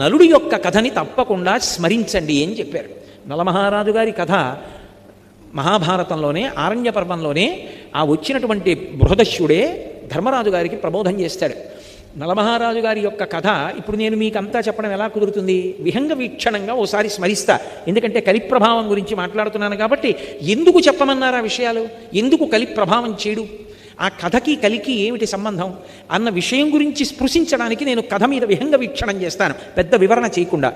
నలుడి యొక్క కథని తప్పకుండా స్మరించండి అని చెప్పారు. నలమహారాజు గారి కథ మహాభారతంలోనే ఆరణ్య పర్వంలోనే ఆ వచ్చినటువంటి బృహదస్యుడే ధర్మరాజు గారికి ప్రబోధం చేస్తాడు. నలమహారాజు గారి యొక్క కథ ఇప్పుడు నేను మీకంతా చెప్పడం ఎలా కుదురుతుంది? విహంగ వీక్షణంగా ఓసారి స్మరిస్తా. ఎందుకంటే కలి ప్రభావం గురించి మాట్లాడుతున్నాను కాబట్టి. ఎందుకు చెప్పమన్నారు ఆ విషయాలు? ఎందుకు కలి ప్రభావం చేయడు? ఆ కథకి కలికి ఏమిటి సంబంధం అన్న విషయం గురించి స్పృశించడానికి నేను కథ మీద విహంగ వీక్షణం చేస్తాను, పెద్ద వివరణ చేయకుండా.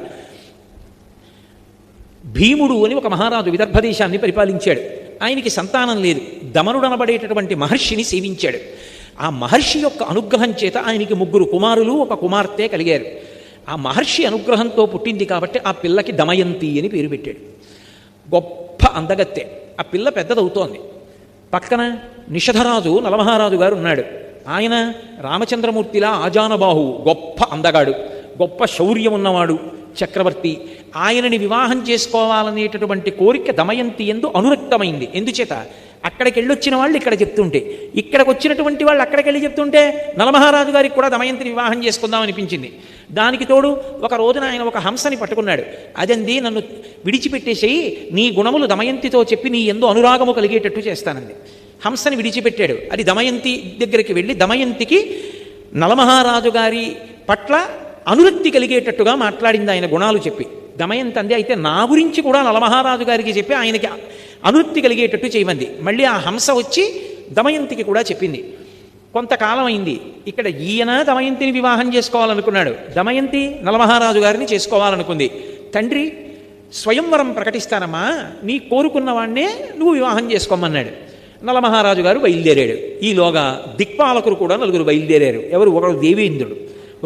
భీముడు అని ఒక మహారాజు విదర్భ దేశాన్ని పరిపాలించాడు. ఆయనకి సంతానం లేదు. దమనుడనబడేటటువంటి మహర్షిని సేవించాడు. ఆ మహర్షి యొక్క అనుగ్రహం చేత ఆయనకి 3 కుమారులు 1 కుమార్తె కలిగారు. ఆ మహర్షి అనుగ్రహంతో పుట్టింది కాబట్టి ఆ పిల్లకి దమయంతి అని పేరు పెట్టాడు. గొప్ప అందగత్తె. ఆ పిల్ల పెద్దదవుతోంది. పక్కన నిషధరాజు నలమహారాజు గారు ఉన్నాడు. ఆయన రామచంద్రమూర్తిలా ఆజానబాహువు, గొప్ప అందగాడు, గొప్ప శౌర్యం ఉన్నవాడు, చక్రవర్తి. ఆయనని వివాహం చేసుకోవాలనేటటువంటి కోరిక దమయంతి యందు అనురక్తమైంది. ఎందుచేత అక్కడికి వెళ్ళొచ్చిన వాళ్ళు ఇక్కడ చెప్తుంటే, ఇక్కడికి వచ్చినటువంటి వాళ్ళు అక్కడికి వెళ్ళి చెప్తుంటే నలమహారాజు గారికి కూడా దమయంతిని వివాహం చేసుకుందాం అనిపించింది. దానికి తోడు ఒక రోజున ఆయన ఒక హంసని పట్టుకున్నాడు. అదంది, నన్ను విడిచిపెట్టేసేయి, నీ గుణములు దమయంతితో చెప్పి నీ యందు అనురాగము కలిగేటట్టు చేస్తానంది. హంసని విడిచిపెట్టాడు. అది దమయంతి దగ్గరికి వెళ్ళి దమయంతికి నలమహారాజు గారి పట్ల అనురక్తి కలిగేటట్టుగా మాట్లాడింది ఆయన గుణాలు చెప్పి. దమయంతి అంది, అయితే నా గురించి కూడా నలమహారాజు గారికి చెప్పి ఆయనకి అనురక్తి కలిగేటట్టు చేయమంది. మళ్ళీ ఆ హంస వచ్చి దమయంతికి కూడా చెప్పింది. కొంతకాలం అయింది. ఇక్కడ ఈయన దమయంతిని వివాహం చేసుకోవాలనుకున్నాడు, దమయంతి నలమహారాజు గారిని చేసుకోవాలనుకుంది. తండ్రి స్వయంవరం ప్రకటిస్తానమ్మా, నీ కోరుకున్న వాడినే నువ్వు వివాహం చేసుకోమన్నాడు. నలమహారాజు గారు బయలుదేరాడు. ఈలోగా దిక్పాలకులు కూడా 4 బయలుదేరారు. ఎవరు? ఒకరు దేవేంద్రుడు,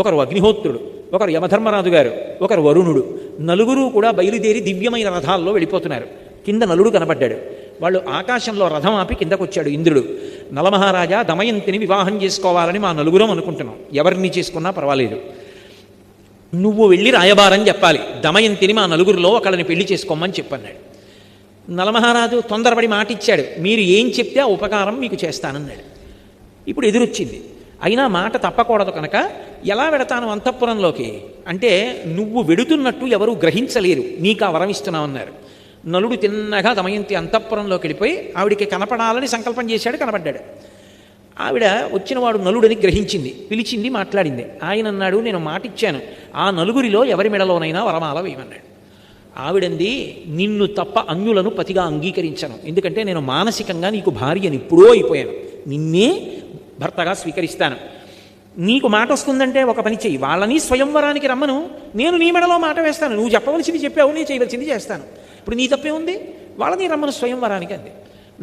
ఒకరు అగ్నిహోత్రుడు, ఒకరు యమధర్మరాజు గారు, ఒకరు వరుణుడు. 4 కూడా బయలుదేరి దివ్యమైన రథాల్లో వెళ్ళిపోతున్నారు. కింద నలుడు కనబడ్డాడు. వాళ్ళు ఆకాశంలో రథం ఆపి కిందకొచ్చాడు ఇంద్రుడు. నలమహారాజా, దమయంతిని వివాహం చేసుకోవాలని మా 4 అనుకుంటున్నాం, ఎవరిని చేసుకున్నా పర్వాలేదు, నువ్వు వెళ్ళి రాయబారం చెప్పాలి, దమయంతిని మా 4లో ఒకళ్ళని పెళ్లి చేసుకోమని చెప్పన్నాడు. నలమహారాజు తొందరపడి మాట ఇచ్చాడు, మీరు ఏం చెప్తే ఆ ఉపకారం మీకు చేస్తానన్నాడు. ఇప్పుడు ఎదురొచ్చింది. అయినా మాట తప్పకూడదు కనుక ఎలా వెడతాను అంతఃపురంలోకి అంటే, నువ్వు వెడుతున్నట్టు ఎవరూ గ్రహించలేరు, నీకు ఆ వరం ఇస్తున్నామన్నారు. నలుడు తిన్నగా దమయంతి అంతఃపురంలోకి వెళ్ళిపోయి ఆవిడికి కనపడాలని సంకల్పం చేశాడు. కనపడ్డాడు. ఆవిడ వచ్చినవాడు నలుడని గ్రహించింది, పిలిచింది, మాట్లాడింది. ఆయన అన్నాడు, నేను మాట ఇచ్చాను, ఆ 4లో ఎవరి మెడలోనైనా వరమాల వేయమన్నాడు. ఆవిడంది, నిన్ను తప్ప అన్యులను పతిగా అంగీకరించను, ఎందుకంటే నేను మానసికంగా నీకు భార్యని ఇప్పుడో అయిపోయాను, నిన్నే భర్తగా స్వీకరిస్తాను. నీకు మాట వస్తుందంటే ఒక పని చెయ్యి, వాళ్ళని స్వయంవరానికి రమ్మను, నేను నీ మెడలో మాట వేస్తాను, నువ్వు చెప్పవలసింది చెప్పావు, నేను చేయవలసింది చేస్తాను, ఇప్పుడు నీ తప్పే ఉంది, వాళ్ళని రమ్మను స్వయంవరానికి అంది.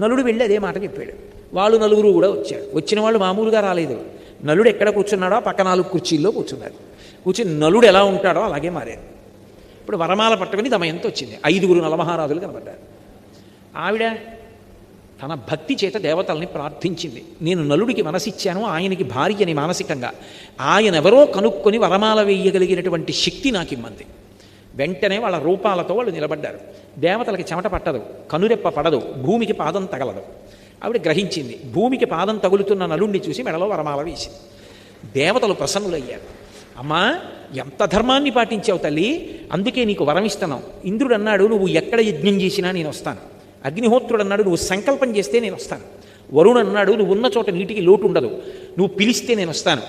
నలుడు వెళ్ళి అదే మాట చెప్పాడు. వాళ్ళు 4 కూడా వచ్చాడు. వచ్చిన వాళ్ళు మామూలుగా రాలేదు. నలుడు ఎక్కడ కూర్చున్నాడో పక్క 4 కుర్చీల్లో కూర్చున్నాడు. కూర్చుని నలుడు ఎలా ఉంటాడో అలాగే మారాడు. ఇప్పుడు వరమాల పట్టుకుని దమయంతి వచ్చింది. 5 నలమహారాజులు కనబడ్డారు. ఆవిడ తన భక్తి చేత దేవతల్ని ప్రార్థించింది. నేను నలుడికి మనసిచ్చాను, ఆయనకి భార్యని మానసికంగా, ఆయన ఎవరో కనుక్కొని వరమాల వేయగలిగినటువంటి శక్తి నాకు ఇమ్మంది. వెంటనే వాళ్ళ రూపాలతో వాళ్ళు నిలబడ్డారు. దేవతలకి చెమట పట్టదు, కనురెప్ప పడదు, భూమికి పాదం తగలదు. ఆవిడ గ్రహించింది. భూమికి పాదం తగులుతున్న నలుణ్ణి చూసి మెడలో వరమాల వేసింది. దేవతలు ప్రసన్నులయ్యారు. అమ్మా, ఎంత ధర్మాన్ని పాటించావు తల్లి, అందుకే నీకు వరం ఇస్తున్నావు. ఇంద్రుడు అన్నాడు, నువ్వు ఎక్కడ యజ్ఞం చేసినా నేను వస్తాను. అగ్నిహోత్రుడు అన్నాడు, నువ్వు సంకల్పం చేస్తే నేను వస్తాను. వరుణుడు అన్నాడు, నువ్వు ఉన్న చోట నీటికి లోటు ఉండదు, నువ్వు పిలిస్తే నేను వస్తాను.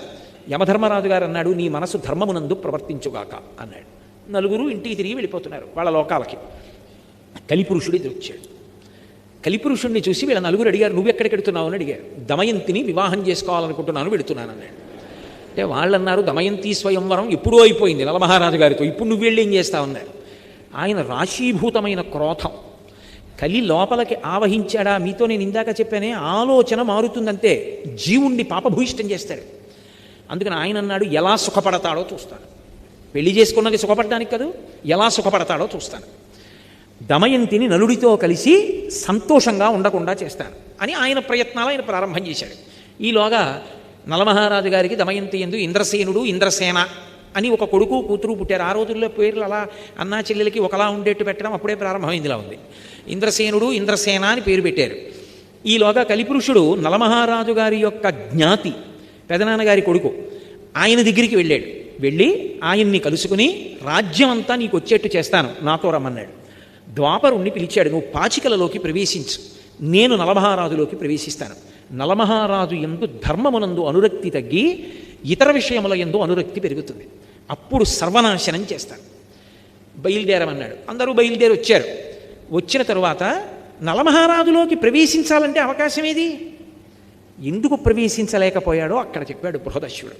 యమధర్మరాజు గారు అన్నాడు, నీ మనసు ధర్మమునందు ప్రవర్తించుగాక అన్నాడు. 4 ఇంటికి తిరిగి వెళ్ళిపోతున్నారు వాళ్ళ లోకాలకి. కలిపురుషుడు ఎదురొచ్చాడు. కలిపురుషుడిని చూసి వీళ్ళ 4 అడిగారు, నువ్వెక్కడికి వెడుతున్నావు అని అడిగారు. దమయంతిని వివాహం చేసుకోవాలనుకుంటున్నాను, వెడుతున్నాను అన్నాడు. అంటే వాళ్ళన్నారు, దమయంతి స్వయంవరం ఎప్పుడూ అయిపోయింది నలమహారాజు గారితో, ఇప్పుడు నువ్వు వెళ్ళి ఏం చేస్తావన్నారు. ఆయన రాశీభూతమైన క్రోధం కలి లోపలికి ఆవహించాడా. మీతో నేను ఇందాక చెప్పానే, ఆలోచన మారుతుందంతే, జీవుణ్ణి పాపభూయిష్టం చేస్తాడు. అందుకని ఆయన అన్నాడు, ఎలా సుఖపడతాడో చూస్తాను. పెళ్లి చేసుకున్నది సుఖపడడానికి కాదు, ఎలా సుఖపడతాడో చూస్తాను. దమయంతిని నలుడితో కలిసి సంతోషంగా ఉండకుండా చేస్తాను అని ఆయన ప్రయత్నాలు ఆయన ప్రారంభం చేశాడు. ఈలోగా నలమహారాజు గారికి దమయంతి యందు ఇంద్రసేనుడు, ఇంద్రసేన అని ఒక కొడుకు కూతురు పుట్టారు. ఆ రోజుల్లో పేర్లు అలా అన్నా చెల్లెలకి ఒకలా ఉండేట్టు పెట్టడం అప్పుడే ప్రారంభమైందిలా ఉంది. ఇంద్రసేనుడు, ఇంద్రసేన అని పేరు పెట్టారు. ఈలోగా కలిపురుషుడు నలమహారాజు గారి యొక్క జ్ఞాతి, పెదనాన్నగారి కొడుకు, ఆయన దగ్గరికి వెళ్ళాడు. వెళ్ళి ఆయన్ని కలుసుకుని రాజ్యం అంతా నీకు వచ్చేట్టు చేస్తాను, నాతో రమ్మన్నాడు. ద్వాపరుణ్ణి పిలిచాడు, నువ్వు పాచికలలోకి ప్రవేశించు, నేను నలమహారాజులోకి ప్రవేశిస్తాను. నలమహారాజు యందు ధర్మమునందు అనురక్తి తగ్గి ఇతర విషయముల యందు అనురక్తి పెరుగుతుంది, అప్పుడు సర్వనాశనం చేస్తాను. బయలుదేరమన్నాడు. అందరూ బయలుదేరి వచ్చారు. వచ్చిన తరువాత నలమహారాజులోకి ప్రవేశించాలంటే అవకాశం ఏది? ఎందుకు ప్రవేశించలేకపోయాడో అక్కడ చెప్పాడు బృహదశ్వుడు.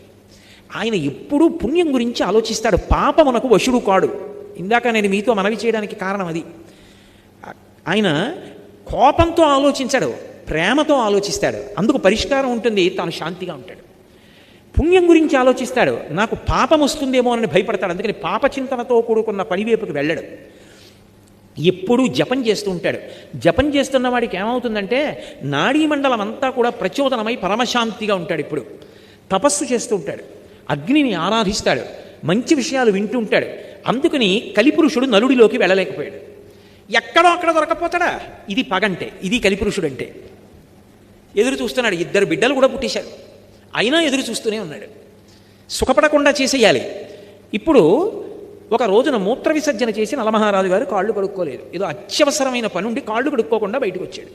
ఆయన ఎప్పుడూ పుణ్యం గురించి ఆలోచిస్తాడు, పాపమునకు వశుడు కాడు. ఇందాక నేను మీతో మనవి చేయడానికి కారణం అది. ఆయన కోపంతో ఆలోచించాడు, ప్రేమతో ఆలోచిస్తాడు, అందుకు పరిష్కారం ఉంటుంది, తాను శాంతిగా ఉంటాడు. పుణ్యం గురించి ఆలోచిస్తాడు, నాకు పాపం వస్తుందేమో అని భయపడతాడు, అందుకని పాపచింతనతో కూడుకున్న పనివైపుకి వెళ్ళడు. ఎప్పుడూ జపం చేస్తూ ఉంటాడు. జపం చేస్తున్న వాడికి ఏమవుతుందంటే నాడీమండలం అంతా కూడా ప్రచోదనమై పరమశాంతిగా ఉంటాడు. ఇప్పుడు తపస్సు చేస్తూ ఉంటాడు, అగ్నిని ఆరాధిస్తాడు, మంచి విషయాలు వింటూ ఉంటాడు. అందుకని కలిపురుషుడు నలుడిలోకి వెళ్ళలేకపోయాడు. ఎక్కడో అక్కడ దొరకపోతాడా? ఇది పగంటే, ఇది కలిపురుషుడంటే. ఎదురు చూస్తున్నాడు. 2 బిడ్డలు కూడా పుట్టేశారు, అయినా ఎదురు చూస్తూనే ఉన్నాడు. సుఖపడకుండా చేసేయాలి. ఇప్పుడు ఒక రోజున మూత్ర విసర్జన చేసి నలమహారాజు గారు కాళ్ళు కడుక్కోలేదు. ఏదో అత్యవసరమైన పని ఉండి కాళ్ళు కడుక్కోకుండా బయటకు వచ్చాడు.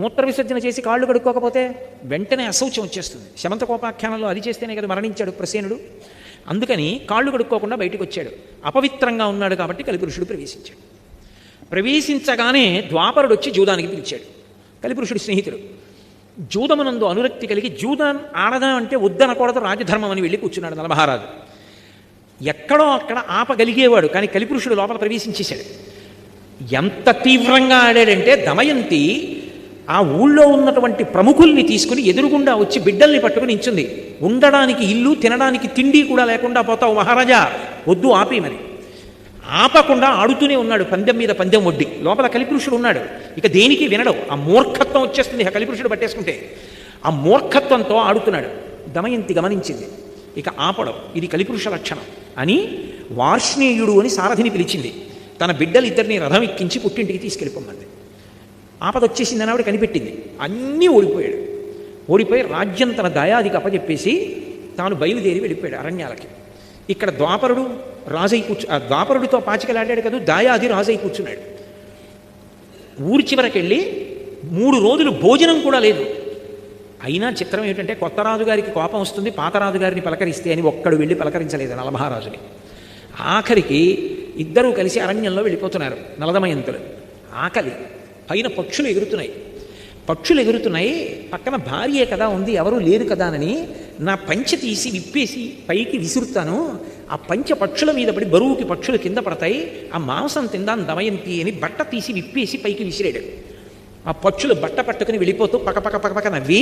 మూత్ర విసర్జన చేసి కాళ్ళు కడుక్కోకపోతే వెంటనే అశౌచం వచ్చేస్తుంది. శమంతకోపాఖ్యానంలో అది చేస్తేనే కదా మరణించాడు ప్రసేనుడు. అందుకని కాళ్ళు కడుక్కోకుండా బయటకు వచ్చాడు. అపవిత్రంగా ఉన్నాడు కాబట్టి కలిపురుషుడు ప్రవేశించాడు. ప్రవేశించగానే ద్వాపరుడు వచ్చి జూదానికి పిలిచాడు. కలిపురుషుడి స్నేహితుడు. జూదమునందు అనురక్తి కలిగి జూదాన్ ఆడదాం అంటే వద్దనకూడదు, రాజధర్మం అని వెళ్ళి కూర్చున్నాడు నలమహారాజు. ఎక్కడో అక్కడ ఆపగలిగేవాడు, కానీ కలిపురుషుడు లోపల ప్రవేశించేశాడు. ఎంత తీవ్రంగా ఆడాడంటే దమయంతి ఆ ఊళ్ళో ఉన్నటువంటి ప్రముఖుల్ని తీసుకుని ఎదురుగుండా వచ్చి బిడ్డల్ని పట్టుకుని నించుంది. ఉండడానికి ఇల్లు, తినడానికి తిండి కూడా లేకుండా పోతావు మహారాజా, వద్దు ఆపేమని. ఆపకుండా ఆడుతూనే ఉన్నాడు, పందెం మీద పందెం వడ్డీ. లోపల కలిపురుషుడు ఉన్నాడు, ఇక దేనికి వినడం. ఆ మూర్ఖత్వం వచ్చేస్తుంది కలిపురుషుడు పట్టేసుకుంటే. ఆ మూర్ఖత్వంతో ఆడుతున్నాడు. దమయంతి గమనించింది, ఇక ఆపడం ఇది కలిపురుష లక్షణం అని వార్ష్ణేయుడు అని సారథిని పిలిచింది. తన బిడ్డలిద్దరిని రథం ఎక్కించి పుట్టింటికి తీసుకెళ్ళిపోమంది. ఆపదొచ్చేసిందని ఆవిడ కనిపెట్టింది. అన్నీ ఓడిపోయాడు. ఓడిపోయి రాజ్యం తన దయాదికి అప్పచెప్పేసి తాను బయలుదేరి వెళ్ళిపోయాడు అరణ్యాలకి. ఇక్కడ ద్వాపరుడు రాజై ద్వాపరుడితో పాచికలాడాడు కదా, దాయాది రాజై కూర్చున్నాడు. ఊరి చివరకెళ్ళి 3 రోజులు భోజనం కూడా లేదు. అయినా చిత్రం ఏమిటంటే కొత్త రాజుగారికి కోపం వస్తుంది, పాత రాజుగారిని పలకరిస్తే అని ఒక్కడు వెళ్ళి పలకరించలేదు నలమహారాజుని. ఆఖరికి ఇద్దరూ కలిసి అరణ్యంలో వెళ్ళిపోతున్నారు నలదమయంతులు. ఆకలి, పైన పక్షులు ఎగురుతున్నాయి. పక్షులు ఎగురుతున్నాయి, పక్కన భార్యే కదా ఉంది, ఎవరూ లేరు కదా అని నా పంచె తీసి విప్పేసి పైకి విసురుతాను, ఆ పంచె పక్షుల మీద పడి బరువుకి పక్షులు కింద పడతాయి, ఆ మాంసం తిందాను దమయంతి అని బట్ట తీసి విప్పేసి పైకి విసిరాడు. ఆ పక్షులు బట్ట పట్టుకుని వెళ్ళిపోతూ పక్కపక్క నవ్వి,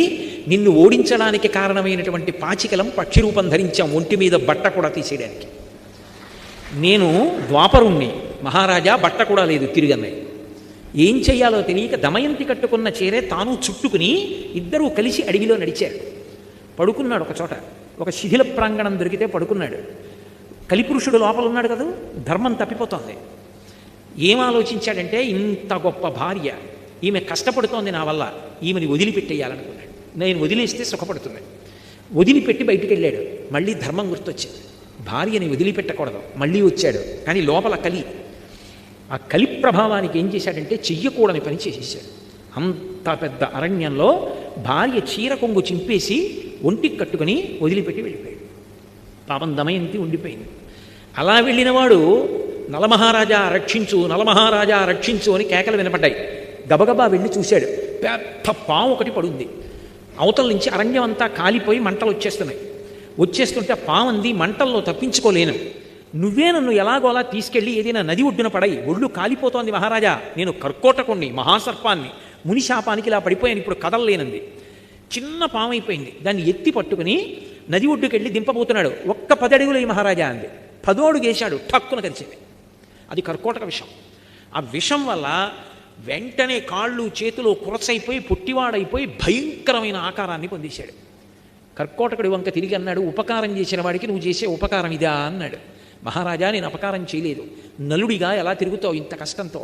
నిన్ను ఓడించడానికి కారణమైనటువంటి పాచికలం పక్షి రూపం ధరించాం, ఒంటి మీద బట్ట కూడా తీసేయడానికి. నేను ద్వాపరుణ్ణి మహారాజా, బట్ట కూడా లేదు తిరిగన్నాయి. ఏం చెయ్యాలో తెలియక దమయంతి కట్టుకున్న చీరే తాను చుట్టుకుని ఇద్దరూ కలిసి అడవిలో నడిచారు. పడుకున్నాడు ఒక చోట, ఒక శిథిల ప్రాంగణం దొరికితే పడుకున్నాడు. కలిపురుషుడు లోపల ఉన్నాడు కదా, ధర్మం తప్పిపోతోంది. ఏం ఆలోచించాడంటే, ఇంత గొప్ప భార్య, ఈమె కష్టపడుతోంది నా వల్ల, ఈమెని వదిలిపెట్టేయాలనుకున్నాడు. నేను వదిలేస్తే సుఖపడుతుంది. వదిలిపెట్టి బయటికి వెళ్ళాడు. మళ్ళీ ధర్మం గుర్తొచ్చింది, భార్యని వదిలిపెట్టకూడదు. మళ్ళీ వచ్చాడు, కానీ లోపల కలి. ఆ కలి ప్రభావానికి ఏం చేశాడంటే చెయ్యకూడని పని చేసేసాడు. అంత పెద్ద అరణ్యంలో భార్య చీర కొంగు చింపేసి ఒంటికి కట్టుకుని వదిలిపెట్టి వెళ్ళిపోయాడు. పాపం దమయంతి ఉండిపోయింది. అలా వెళ్ళినవాడు నలమహారాజా రక్షించు, నలమహారాజా రక్షించు అని కేకలు వినపడ్డాయి. గబగబా వెళ్ళి చూశాడు, పెద్ద పాము ఒకటి పడుంది. అవతల నుంచి అరణ్యం అంతా కాలిపోయి మంటలు వచ్చేస్తుంటే ఆ పాము అంది, మంటల్లో తప్పించుకోలేను, నువ్వే నన్ను ఎలాగోలా తీసుకెళ్ళి ఏదైనా నది ఒడ్డున పడై, ఒళ్ళు కాలిపోతోంది మహారాజా, నేను కర్కోటకుణ్ణి, మహాసర్పాన్ని, మునిశాపానికి ఇలా పడిపోయాను, ఇప్పుడు కదలలేనంది. చిన్న పాము అయిపోయింది. దాన్ని ఎత్తి పట్టుకుని నది ఒడ్డుకెళ్ళి దింపబోతున్నాడు. 10 అడుగులు ఈ మహారాజా అంది. 10వ అడుగు వేశాడు, ఠక్కున కరిచింది. అది కర్కోటక విషం. ఆ విషం వల్ల వెంటనే కాళ్ళు చేతులు కురసైపోయి పొట్టివాడైపోయి భయంకరమైన ఆకారాన్ని పొందేశాడు. కర్కోటకుడి వంక తిరిగి అన్నాడు, ఉపకారం చేసిన వాడికి నువ్వు చేసే ఉపకారం ఇదా అన్నాడు. మహారాజా, నేను అపకారం చేయలేదు, నలుడిగా ఎలా తిరుగుతావు ఇంత కష్టంతో,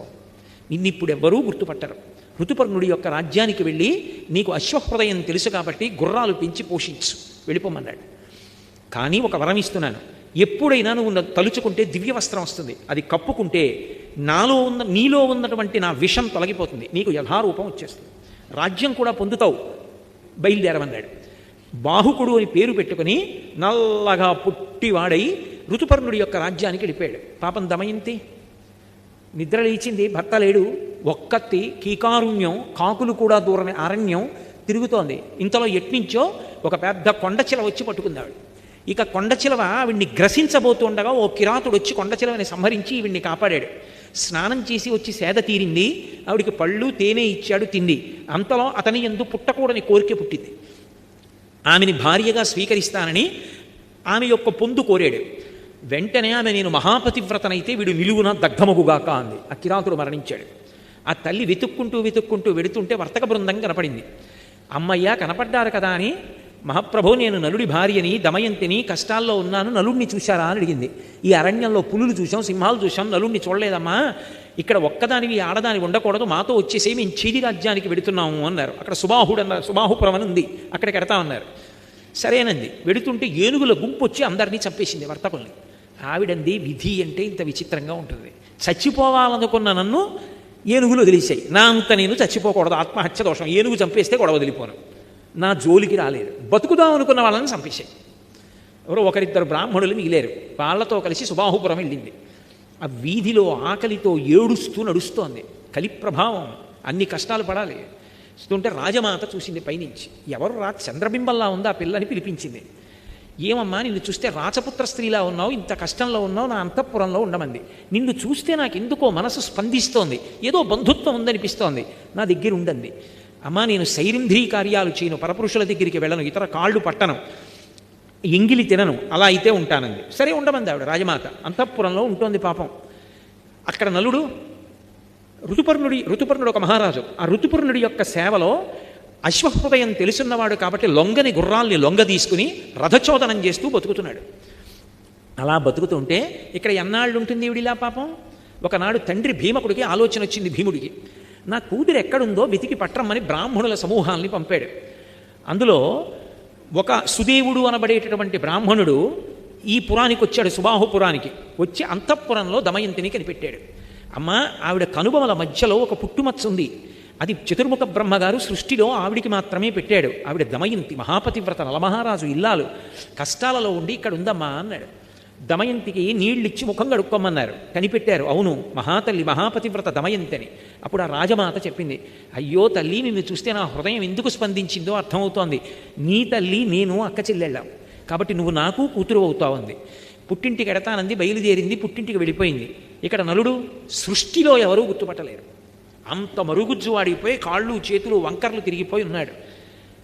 నిన్నిప్పుడు ఎవ్వరూ గుర్తుపట్టరు. ఋతుపర్ణుడి యొక్క రాజ్యానికి వెళ్ళి నీకు అశ్వహృదయం తెలుసు కాబట్టి గుర్రాలు పెంచి పోషించు, వెళ్ళిపోమన్నాడు. కానీ ఒక వరం ఇస్తున్నాను, ఎప్పుడైనా నువ్వు తలుచుకుంటే దివ్య వస్త్రం వస్తుంది, అది కప్పుకుంటే నీలో ఉన్నటువంటి నా విషం తొలగిపోతుంది, నీకు యథారూపం వచ్చేస్తుంది, రాజ్యం కూడా పొందుతావు, బయలుదేరమన్నాడు. బాహుకుడు అని పేరు పెట్టుకుని నల్లగా పుట్టివాడై ఋతుపర్ణుడి యొక్క రాజ్యానికి వెళ్ళిపోయాడు. పాపం దమయంతి నిద్ర లేచింది, భర్త లేడు, ఒక్కత్తి కీకారుణ్యం, కాకులు కూడా దూరని అరణ్యం తిరుగుతోంది. ఇంతలో ఎట్నుంచో ఒక పెద్ద కొండచిల వచ్చి పట్టుకుందాడు. ఇక కొండచిలవ ఆవిడ్ని గ్రసించబోతుండగా ఓ కిరాతుడు వచ్చి కొండచిలవని సంహరించి ఈవిడ్ని కాపాడాడు. స్నానం చేసి వచ్చి సేద తీరింది, ఆవిడికి పళ్ళు తేనె ఇచ్చాడు, తింది. అంతలో అతని యందు పుట్టకూడని కోరిక పుట్టింది. ఆమెని భార్యగా స్వీకరిస్తానని ఆమె యొక్క పొందు కోరాడు. వెంటనే ఆమె నేను మహాపతివ్రతనైతే వీడు నిలువున దగ్ధమగుగాక అంది. ఆ కిరాతుడు మరణించాడు. ఆ తల్లి వెతుక్కుంటూ వెడుతుంటే వర్తక బృందం కనపడింది. అమ్మయ్య కనపడ్డారు కదా అని, మహాప్రభో నేను నలుడి భార్యని దమయంతిని, కష్టాల్లో ఉన్నాను, నలుడిని చూశారా అని అడిగింది. ఈ అరణ్యంలో పులులు చూసాం, సింహాలు చూసాం, నలుడిని చూడలేదమ్మా, ఇక్కడ ఒక్కదానివి ఆడదాని ఉండకూడదు, మాతో వచ్చేసి మేము చీది రాజ్యానికి వెడుతున్నాము అన్నారు. అక్కడ సుబాహుపురం అని ఉంది, అక్కడికి వెడతామన్నారు. సరేనంది. వెడుతుంటే ఏనుగుల గుంపు వచ్చి అందరినీ చంపేసింది వర్తకుల్ని. ఆవిడంది విధి అంటే ఇంత విచిత్రంగా ఉంటుంది, చచ్చిపోవాలనుకున్న నన్ను ఏనుగులు వదిలేశాయి, నా అంత నేను చచ్చిపోకూడదు, ఆత్మహత్య దోషం, ఏనుగు చంపేస్తే గొడవ వదిలిపోను, నా జోలికి రాలేదు, బతుకుదాం అనుకున్న వాళ్ళని చంపేశాయి. ఎవరో ఒకరిద్దరు బ్రాహ్మణులు మిగిలేరు, వాళ్ళతో కలిసి సుబాహుపురం వెళ్ళింది. ఆ వీధిలో ఆకలితో ఏడుస్తూ నడుస్తోంది, కలి ప్రభావం, అన్ని కష్టాలు పడాలి. వస్తుంటే రాజమాత చూసింది పైనుంచి, ఎవరు చంద్రబింబంలా ఉందా పిల్లని పిలిపించింది. ఏమమ్మా నిన్ను చూస్తే రాచపుత్ర స్త్రీలా ఉన్నావు, ఇంత కష్టంలో ఉన్నావు, నా అంతఃపురంలో ఉండమంది. నిన్ను చూస్తే నాకు ఎందుకో మనసు స్పందిస్తోంది, ఏదో బంధుత్వం ఉందనిపిస్తోంది, నా దగ్గర ఉండండి. అమ్మా నేను సైరింధ్రీ కార్యాలు చేయను, పరపురుషుల దగ్గరికి వెళ్ళను, ఇతర కాళ్ళు పట్టను, ఎంగిలి తినను, అలా అయితే ఉంటానంది. సరే ఉండమంది ఆవిడ. రాజమాత అంతఃపురంలో ఉంటోంది పాపం. అక్కడ నలుడు ఋతుపర్ణుడు ఒక మహారాజు. ఆ ఋతుపర్ణుడి యొక్క సేవలో అశ్వహృదయం తెలుసున్నవాడు కాబట్టి లొంగని గుర్రాల్ని లొంగ తీసుకుని రథచోదనం చేస్తూ బతుకుతున్నాడు. అలా బతుకుతుంటే ఇక్కడ ఎన్నాళ్ళు ఉంటుంది ఈవిడిలా పాపం. ఒకనాడు తండ్రి భీమకుడికి ఆలోచన వచ్చింది. భీముడికి నా కూతురు ఎక్కడుందో వెతికి పట్టరమ్మని బ్రాహ్మణుల సమూహాల్ని పంపాడు. అందులో ఒక సుదేవుడు అనబడేటటువంటి బ్రాహ్మణుడు ఈ పురానికి వచ్చాడు, సుబాహుపురానికి వచ్చి అంతఃపురంలో దమయంతిని కనిపెట్టాడు. అమ్మ ఆవిడ కనుబొమల మధ్యలో ఒక పుట్టుమచ్చ ఉంది, అది చతుర్ముఖ బ్రహ్మగారు సృష్టిలో ఆవిడికి మాత్రమే పెట్టాడు. ఆవిడ దమయంతి మహాపతివ్రత, నలమహారాజు ఇల్లాలు, కష్టాలలో ఉండి ఇక్కడ ఉందమ్మా అన్నాడు. దమయంతికి నీళ్ళిచ్చి ముఖం కడుక్కోమన్నారు, కనిపెట్టారు. అవును మహాతల్లి మహాపతివ్రత దమయంతి అని. అప్పుడు ఆ రాజమాత చెప్పింది, అయ్యో తల్లి నిన్ను చూస్తే నా హృదయం ఎందుకు స్పందించిందో అర్థమవుతోంది, నీ తల్లి నేను అక్క చెల్లెళ్ళాం కాబట్టి నువ్వు నాకు కూతురు అవుతావుంది. పుట్టింటికి ఎడతానంది, బయలుదేరింది, పుట్టింటికి వెళ్ళిపోయింది. ఇక్కడ నలుడు సృష్టిలో ఎవరూ గుర్తుపట్టలేరు, అంత మరుగుజ్జు వాడిపోయి కాళ్ళు చేతులు వంకర్లు తిరిగిపోయి ఉన్నాడు.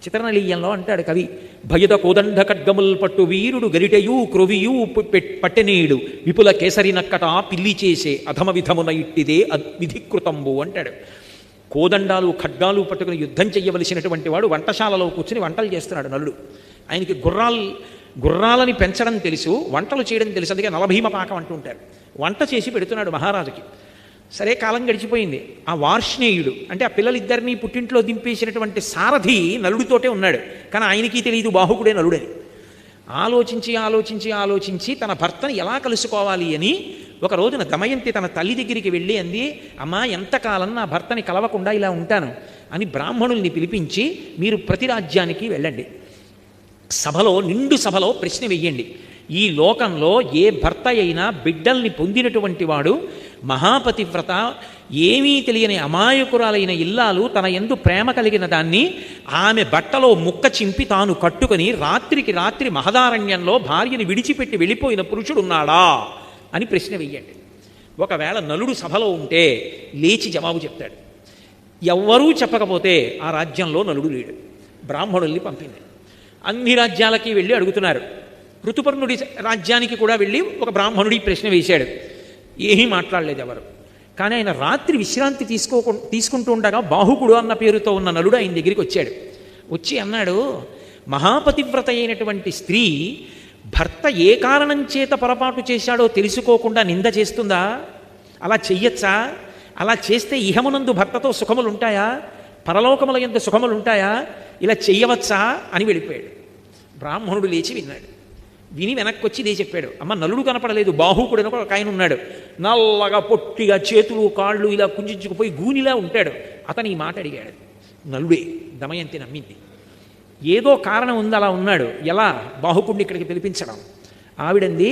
చిత్రనలీయంలో అంటాడు కవి, భయద కోదండ ఖడ్గముల్ పట్టు వీరుడు గరిటయూ క్రొవియూ పట్టెనీయుడు విపుల కేసరి నక్కట పిల్లి చేసే అధమ విధమున ఇట్టిదే విధికృతంబు అంటాడు. కోదండాలు ఖడ్గాలు పట్టుకుని యుద్ధం చెయ్యవలసినటువంటి వాడు వంటశాలలో కూర్చుని వంటలు చేస్తున్నాడు నలుడు. ఆయనకి గుర్రాలని పెంచడం తెలుసు, వంటలు చేయడం తెలుసు, అందుకే నలభీమ పాకం అంటుంటారు. వంట చేసి పెడుతున్నాడు మహారాజుకి. సరే కాలం గడిచిపోయింది. ఆ వార్ష్ణేయుడు అంటే ఆ పిల్లలిద్దరినీ పుట్టింట్లో దింపేసినటువంటి సారథి నలుడితోటే ఉన్నాడు, కానీ ఆయనకి తెలియదు బాహుకుడే నలుడని. ఆలోచించి తన భర్తను ఎలా కలుసుకోవాలి అని ఒక రోజున దమయంతి తన తల్లి దగ్గరికి వెళ్ళి అంది, అమ్మా ఎంతకాలం నా భర్తని కలవకుండా ఇలా ఉంటాను అని బ్రాహ్మణుల్ని పిలిపించి మీరు ప్రతి రాజ్యానికి వెళ్ళండి, సభలో నిండు సభలో ప్రశ్న వెయ్యండి, ఈ లోకంలో ఏ భర్త అయినా బిడ్డల్ని పొందినటువంటి వాడు మహాపతివ్రత, ఏమీ తెలియని అమాయకురాలైన ఇల్లాలు తన యందు ప్రేమ కలిగిన దాన్ని ఆమె బట్టలో ముక్క చింపి తాను కట్టుకొని రాత్రికి రాత్రి మహదారణ్యంలో భార్యని విడిచిపెట్టి వెళ్ళిపోయిన పురుషుడున్నాడా అని ప్రశ్న వెయ్యండి. ఒకవేళ నలుడు సభలో ఉంటే లేచి జవాబు చెప్తాడు. ఎవ్వరూ చెప్పకపోతే ఆ రాజ్యంలో నలుడు లేడు. బ్రాహ్మణుల్ని పంపింది. అన్ని రాజ్యాలకి వెళ్ళి అడుగుతున్నారు. ఋతుపర్ణుడి రాజ్యానికి కూడా వెళ్ళి ఒక బ్రాహ్మణుడి ప్రశ్న వేశాడు. ఏమీ మాట్లాడలేదు ఎవరు. కానీ ఆయన రాత్రి విశ్రాంతి తీసుకుంటూ ఉండగా బాహుకుడు అన్న పేరుతో ఉన్న నలుడు ఆయన దగ్గరికి వచ్చాడు. వచ్చి అన్నాడు, మహాపతివ్రత అయినటువంటి స్త్రీ భర్త ఏ కారణం చేత పొరపాటు చేశాడో తెలుసుకోకుండా నింద చేస్తుందా? అలా చెయ్యొచ్చా? అలా చేస్తే ఇహమునందు భర్తతో సుఖములు ఉంటాయా? పరలోకముల యందు సుఖములు ఉంటాయా? ఇలా చెయ్యవచ్చా అని వెళ్ళిపోయాడు. బ్రాహ్మణుడు లేచి విన్నాడు. విని వెనక్కి వచ్చి ఇదే చెప్పాడు. అమ్మ నలుడు కనపడలేదు, బాహుకుడు అని ఒక ఆయన ఉన్నాడు, నల్లగా పొట్టిగా చేతులు కాళ్ళు ఇలా కుంచుకుపోయి గూనిలా ఉంటాడు, అతను ఈ మాట అడిగాడు. నలుడే. దమయంతి నమ్మింది. ఏదో కారణం ఉంది అలా ఉన్నాడు. ఎలా బాహుకుడిని ఇక్కడికి పిలిపించడం? ఆవిడంది,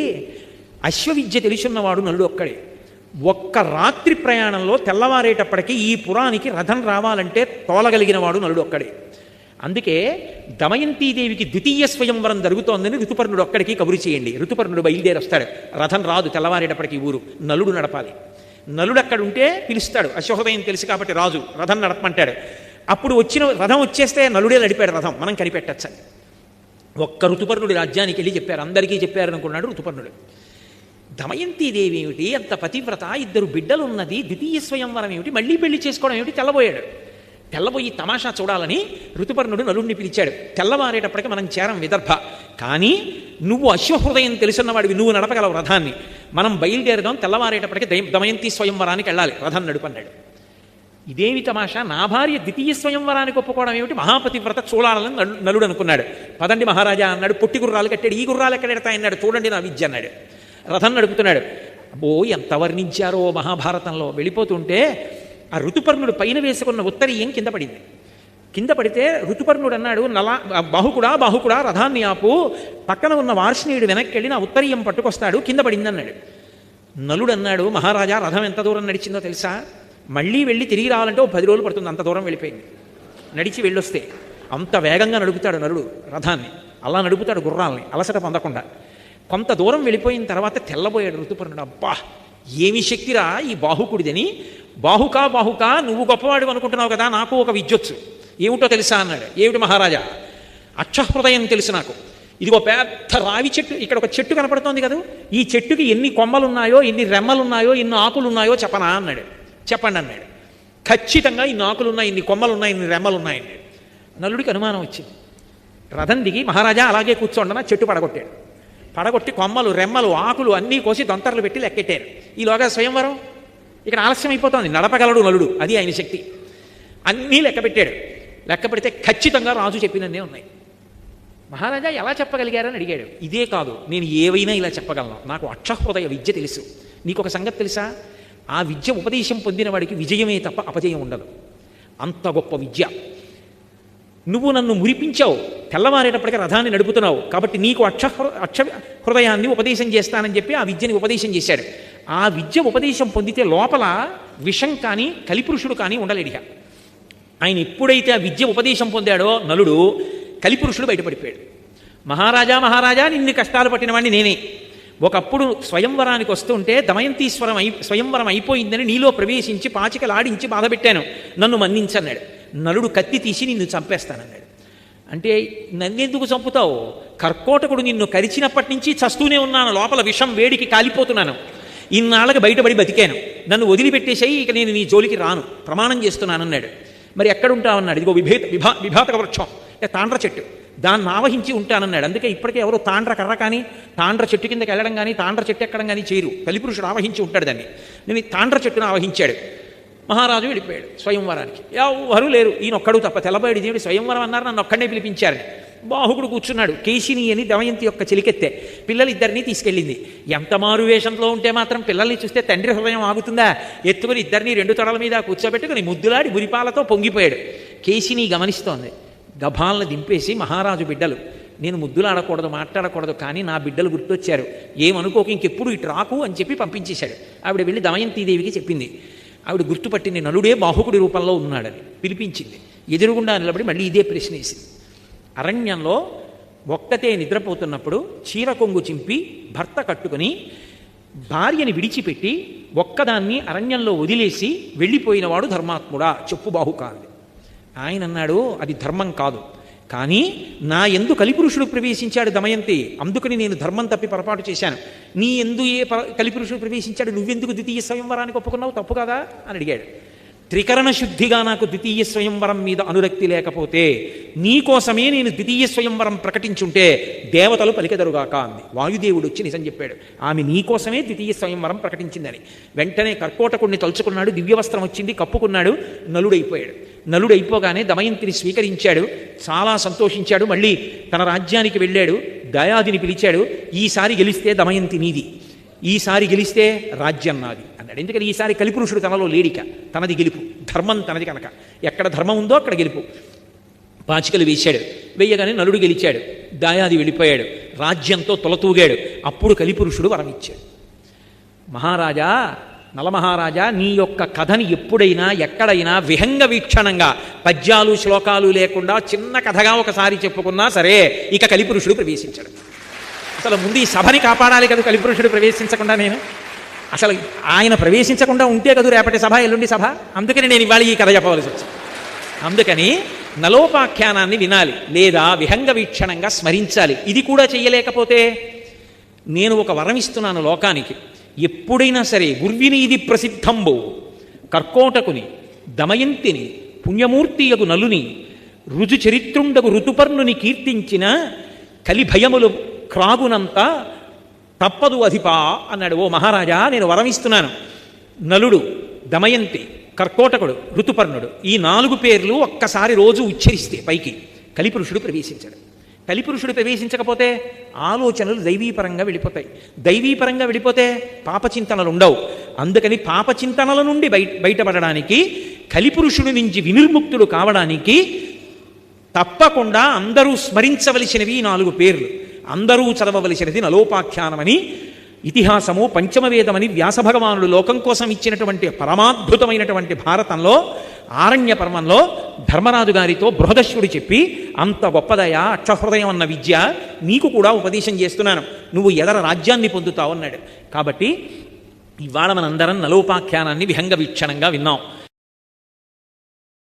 అశ్వవిద్య తెలుసున్నవాడు నలుడు ఒక్కడే. ఒక్క రాత్రి ప్రయాణంలో తెల్లవారేటప్పటికీ ఈ పురానికి రథం రావాలంటే తోలగలిగిన వాడు నలుడు ఒక్కడే. అందుకే దమయంతీదేవికి ద్వితీయ స్వయంవరం జరుగుతోందని ఋతుపర్ణుడు ఒక్కడికి కబురు చేయండి. ఋతుపర్ణుడు బయలుదేరి వస్తాడు. రథం రాదు తెల్లవారేటప్పటికి ఊరు, నలుడు నడపాలి. నలుడు అక్కడ ఉంటే పిలుస్తాడు. అశ్వహృదయం తెలుసు కాబట్టి రాజు రథం నడపమంటాడు. అప్పుడు వచ్చిన రథం వచ్చేస్తే నలుడే నడిపాడు రథం, మనం కనిపెట్టచ్చని. ఒక్క ఋతుపర్ణుడి రాజ్యానికి వెళ్ళి చెప్పారు, అందరికీ చెప్పారనుకున్నాడు ఋతుపర్ణుడు. దమయంతీదేవి ఏమిటి అంత పతివ్రత, ఇద్దరు బిడ్డలు ఉన్నది, ద్వితీయ స్వయంవరం ఏమిటి, మళ్ళీ పెళ్లి చేసుకోవడం ఏమిటి? తెల్లబోయాడు. తెల్లబోయి తమాషా చూడాలని ఋతుపర్ణుడు నలుడిని పిలిచాడు. తెల్లవారేటప్పటికి మనం చేరం విదర్భ, కానీ నువ్వు అశ్వహృదయం తెలుసున్నవాడివి, నువ్వు నడపగలవు రథాన్ని, మనం బయలుదేరదాం, తెల్లవారేటప్పటికి దమయంతి స్వయంవరానికి వెళ్ళాలి, రథం నడుపన్నాడు. ఇదేమి తమాషా, నా భార్య ద్వితీయ స్వయంవరానికి ఒప్పుకోవడం ఏమిటి, మహాపతివ్రత చూడాలని నలుడు అనుకున్నాడు. పదండి మహారాజా అన్నాడు. పొట్టి గుర్రాలు కట్టాడు. ఈ గుర్రాలు ఎక్కడ ఎడతాయన్నాడు. చూడండి నా విద్య అన్నాడు. రథం నడుపుతున్నాడు. అబ్బో ఎంత వర్ణించారో మహాభారతంలో. వెళ్ళిపోతుంటే ఆ ఋతుపర్ణుడు పైన వేసుకున్న ఉత్తరీయం కింద పడింది. కింద పడితే ఋతుపర్ణుడు అన్నాడు, బాహుకుడా రథాన్ని ఆపు, పక్కన ఉన్న వార్ష్ణీయుడు వెనక్కి వెళ్ళి నా ఉత్తరీయం పట్టుకొస్తాడు, కింద పడింది అన్నాడు. నలుడు అన్నాడు, మహారాజా రథం ఎంత దూరం నడిచిందో తెలుసా? మళ్ళీ వెళ్ళి తిరిగి రావాలంటే 10 రోజులు పడుతుంది, అంత దూరం వెళ్ళిపోయింది. నడిచి వెళ్ళొస్తే అంత వేగంగా నడుపుతాడు నలుడు రథాన్ని. అలా నడుపుతాడు గుర్రాలని అలసట పొందకుండా. కొంత దూరం వెళ్ళిపోయిన తర్వాత తెల్లబోయాడు ఋతుపర్ణుడు. అబ్బా ఏమి శక్తిరా ఈ బాహుకుడిదని. బాహుకా నువ్వు గొప్పవాడు అనుకుంటున్నావు కదా, నాకు ఒక విద్యొచ్చు, ఏమిటో తెలుసా అన్నాడు. ఏమిటి మహారాజా? అక్షహృదయం తెలుసు నాకు. ఇదిగో పెద్ద రావి చెట్టు, ఇక్కడ ఒక చెట్టు కనపడుతోంది కదా, ఈ చెట్టుకి ఎన్ని కొమ్మలున్నాయో, ఎన్ని రెమ్మలున్నాయో, ఎన్ని ఆకులున్నాయో చెప్పనా అన్నాడు. చెప్పండి అన్నాడు. ఖచ్చితంగా ఇన్ని ఆకులున్నాయి, ఇన్ని కొమ్మలున్నాయి, ఇన్ని రెమ్మలున్నాయండి. నలుడికి అనుమానం వచ్చింది. రథం దిగి మహారాజా అలాగే కూర్చోండన చెట్టు పడగొట్టాడు. పడగొట్టి కొమ్మలు రెమ్మలు ఆకులు అన్నీ కోసి దొంతర్లు పెట్టి లెక్కెట్టారు. ఈలోగా స్వయంవరం ఇక్కడ ఆలస్యం అయిపోతుంది. నడపగలడు నలుడు, అది ఆయన శక్తి. అన్నీ లెక్క పెట్టాడు. లెక్క పెడితే ఖచ్చితంగా రాజు చెప్పినన్నే ఉన్నాయి. మహారాజా ఎలా చెప్పగలిగారని అడిగాడు. ఇదే కాదు, నేను ఏవైనా ఇలా చెప్పగలను, నాకు అక్షహృదయ విద్య తెలుసు. నీకు ఒక సంగతి తెలుసా? ఆ విద్య ఉపదేశం పొందిన వాడికి విజయమే తప్ప అపజయం ఉండదు. అంత గొప్ప విద్య. నువ్వు నన్ను మురిపించావు, తెల్లవారేటప్పటికీ రథాన్ని నడుపుతున్నావు, కాబట్టి నీకు అక్ష హృదయాన్ని ఉపదేశం చేస్తానని చెప్పి ఆ విద్యని ఉపదేశం చేశాడు. ఆ విద్య ఉపదేశం పొందితే లోపల విషం కానీ కలిపురుషుడు కానీ ఉండలేడిగా. ఆయన ఎప్పుడైతే ఆ విద్య ఉపదేశం పొందాడో నలుడు, కలిపురుషుడు బయటపడిపోయాడు. మహారాజా నిన్ను కష్టాలు పట్టిన వాడిని నేనే. ఒకప్పుడు స్వయంవరానికి వస్తుంటే దమయంతి స్వయంవరం అయిపోయిందని నీలో ప్రవేశించి పాచికలాడించి బాధపెట్టాను, నన్ను మన్నించన్నాడు. నలుడు కత్తి తీసి నిన్ను చంపేస్తానన్నాడు. అంటే నన్నెందుకు చంపుతావు? కర్కోటకుడు నిన్ను కరిచినప్పటి నుంచి చస్తూనే ఉన్నాను, లోపల విషం వేడికి కాలిపోతున్నాను, ఇన్నాళ్ళకి బయటపడి బతికాను, నన్ను వదిలిపెట్టేసాయి, ఇక నేను నీ జోలికి రాను, ప్రమాణం చేస్తున్నానన్నాడు. మరి ఎక్కడుంటావన్నాడు. ఇదిగో విభాతక వృక్షం, తాండ్ర చెట్టు, దాన్ని ఆవహించి ఉంటానన్నాడు. అందుకే ఇప్పటికే ఎవరో తాండ్ర కర్ర కానీ తాండ్ర చెట్టు కిందకి వెళ్ళడం కానీ తాండ్ర చెట్టు ఎక్కడం కానీ చేయరు. కలిపురుషుడు ఆవహించి ఉంటాడు దాన్ని. నేను ఈ తాండ్ర చెట్టును ఆవహించాడు. మహారాజు వెళ్ళిపోయాడు స్వయంవరానికి. ఎవరు లేరు, ఈయన ఒక్కడు తప్ప. తెల్లబోయాడు, దేవుడి స్వయంవరం అన్నారు, నన్ను ఒక్కడే పిలిపించారని. బాహుకుడు కూర్చున్నాడు. కేశిని అని దమయంతి యొక్క చెలికెత్తే పిల్లలిద్దరినీ తీసుకెళ్ళింది. ఎంత మారు వేషంలో ఉంటే మాత్రం పిల్లల్ని చూస్తే తండ్రి హృదయం ఆగుతుందా? ఎత్తుకుని ఇద్దరిని 2 తొడల మీద కూర్చోబెట్టుకుని ముద్దులాడి మురిపాలతో పొంగిపోయాడు. కేశిని గమనిస్తోంది. గభాలను దింపేసి, మహారాజు బిడ్డలు, నేను ముద్దులాడకూడదు, మాట్లాడకూడదు, కానీ నా బిడ్డలు గుర్తొచ్చారు, ఏమనుకోక ఇంకెప్పుడు ఇటు రాకు అని చెప్పి పంపించేశాడు. ఆవిడ వెళ్ళి దమయంతీదేవికి చెప్పింది. ఆవిడ గుర్తుపట్టింది, నలుడే బాహుకుడి రూపంలో ఉన్నాడని. పిలిపించింది. ఎదురుగుండా నిలబడి మళ్ళీ ఇదే ప్రశ్న వేసింది. అరణ్యంలో ఒక్కతే నిద్రపోతున్నప్పుడు చీర కొంగు చింపి భర్త కట్టుకుని భార్యని విడిచిపెట్టి ఒక్కదాన్ని అరణ్యంలో వదిలేసి వెళ్ళిపోయినవాడు ధర్మాత్ముడా చెప్పు బాహుకాంది. ఆయన అన్నాడు, అది ధర్మం కాదు, కానీ నా ఎందు కలిపురుషుడు ప్రవేశించాడు దమయంతి, అందుకని నేను ధర్మం తప్పి పొరపాటు చేశాను. నీ ఎందు కలిపురుషుడు ప్రవేశించాడు, నువ్వెందుకు ద్వితీయ స్వయంవరానికి ఒప్పుకున్నావు, తప్పు కదా అని అడిగాడు. త్రికరణ శుద్ధిగా నాకు ద్వితీయ స్వయంవరం మీద అనురక్తి లేకపోతే నీకోసమే నేను ద్వితీయ స్వయంవరం ప్రకటించుంటే దేవతలు పలికెదరుగాక అంది. వాయుదేవుడు వచ్చి నిజం చెప్పాడు, ఆమె నీకోసమే ద్వితీయ స్వయంవరం ప్రకటించిందని. వెంటనే కర్కోటకుడిని తలుచుకున్నాడు, దివ్యవస్త్రం వచ్చింది, కప్పుకున్నాడు, నలుడైపోయాడు. నలుడు అయిపోగానే దమయంతిని స్వీకరించాడు, చాలా సంతోషించాడు. మళ్ళీ తన రాజ్యానికి వెళ్ళాడు, దాయాదిని పిలిచాడు. ఈసారి గెలిస్తే దమయంతి నీది, ఈసారి గెలిస్తే రాజ్యం నాది అన్నాడు. ఎందుకని ఈసారి కలిపురుషుడు తనలో లేడిక, తనది గెలుపు, ధర్మం తనది కనుక ఎక్కడ ధర్మం ఉందో అక్కడ గెలుపు. పాచికలు వేశాడు, వెయ్యగానే నలుడు గెలిచాడు, దాయాది వెళ్ళిపోయాడు, రాజ్యంతో తొలతూగాడు. అప్పుడు కలిపురుషుడు వరమిచ్చాడు. మహారాజా, నలమహారాజా, నీ యొక్క కథని ఎప్పుడైనా ఎక్కడైనా విహంగ వీక్షణంగా పద్యాలు శ్లోకాలు లేకుండా చిన్న కథగా ఒకసారి చెప్పుకున్నా సరే ఇక కలిపురుషుడు ప్రవేశించాడు. అసలు ముందు ఈ సభని కాపాడాలి కదా, కలిపురుషుడు ప్రవేశించకుండా నేను అసలు ఆయన ప్రవేశించకుండా ఉంటే కదా రేపటి సభ ఎల్లుండి సభ. అందుకని నేను ఇవాళ ఈ కథ చెప్పవలసి వచ్చింది. అందుకని నలోపాఖ్యానాన్ని వినాలి, లేదా విహంగ వీక్షణంగా స్మరించాలి. ఇది కూడా చెయ్యలేకపోతే నేను ఒక వరం ఇస్తున్నాను లోకానికి. ఎప్పుడైనా సరే గుర్వినీది ప్రసిద్ధంబో కర్కోటకుని, దమయంతిని, పుణ్యమూర్తియగు నలుని, రుజు చరిత్రుండగు ఋతుపర్ణుని కీర్తించిన కలిభయములు క్రాగునంత తప్పదు అధిపా అన్నాడు. ఓ మహారాజా, నేను వరం ఇస్తున్నాను. నలుడు, దమయంతి, కర్కోటకుడు, ఋతుపర్ణుడు, ఈ 4 పేర్లు ఒక్కసారి రోజు ఉచ్చరిస్తే పైకి కలిపురుషుడు ప్రవేశించాడు. కలిపురుషుడు ప్రవేశించకపోతే ఆలోచనలు దైవీపరంగా వెళ్ళిపోతాయి. దైవీపరంగా వెళ్ళిపోతే పాపచింతనలు ఉండవు. అందుకని పాపచింతనల నుండి బయటపడడానికి, కలిపురుషుడి నుంచి వినిర్ముక్తుడు కావడానికి తప్పకుండా అందరూ స్మరించవలసినవి 4 పేర్లు, అందరూ చదవవలసినది నలోపాఖ్యానమని ఇతిహాసము, పంచమవేదమని వ్యాసభగవానుడు లోకం కోసం ఇచ్చినటువంటి పరమాద్భుతమైనటువంటి భారతంలో ఆరణ్య పర్వంలో ధర్మరాజు గారితో బృహదశ్వుడు చెప్పి, అంత గొప్పదయా అక్షహృదయం అన్న విద్య నీకు కూడా ఉపదేశం చేస్తున్నాను, నువ్వు ఎదర రాజ్యాన్ని పొందుతావు అన్నాడు. కాబట్టి ఇవాళ మనందరం నలోపాఖ్యానాన్ని విహంగ వీక్షణంగా విన్నాం.